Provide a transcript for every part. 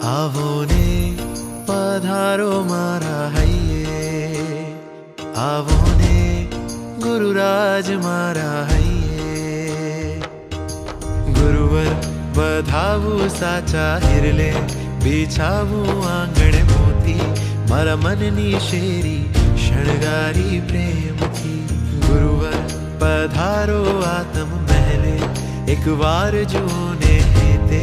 આવો ને પધારો મારા હૈયે, આવો ને ગુરુરાજ મારા હૈયે. ગુરુવર વધાવું સાચા હિરલે, બિછાવું આંગણે મોતી, મારા મનની શેરી શણગારી પ્રેમથી. ગુરુવર પધારો આતમ મહેલે, એક વાર જુઓ ને હેતે,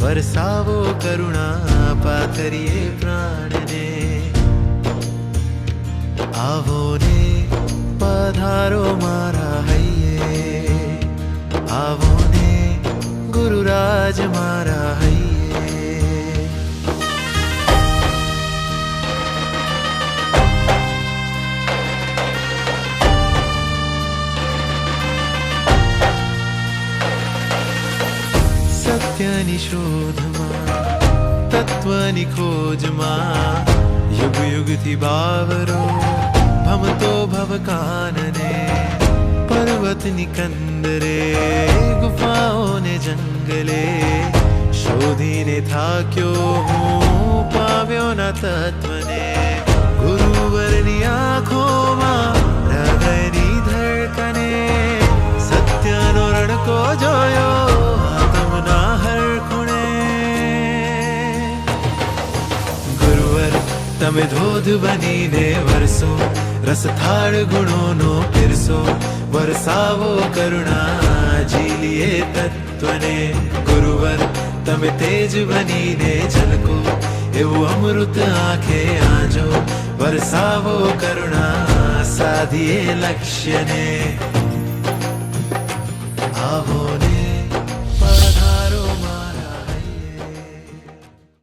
વરસાવો કરુણા પાથરીએ પ્રાણને. આવો ને પધારો મારા હૈયે, આવો ને ગુરુરાજ મારા હૈયે. સત્યની શોધમાં, તત્વની ખોજમાં, યુગ યુગથી બાવરો ભમતો ભવકાનને. પર્વતની કંદરે, ગુફાઓને જંગલે, શોધીને થાક્યો હું, પાવ્યો ના તત્વને. ગુરુવરની આંખોમાં હૃદયની ધડકને, સત્યનો રણકો જોયો આત્મના હર ખૂણે. ગુરુવર તમે ધોધ બનીને વરસો, રસથાળ ગુણોનો પીરસો, વરસાવો કરુણા ઝીલીએ તત્વને. ગુરુવર તમે તેજ બનીને ઝલકો, એવું અમૃત આંખે આજો, વરસાવો કરુણા સાધીએ લક્ષ્યને. આવો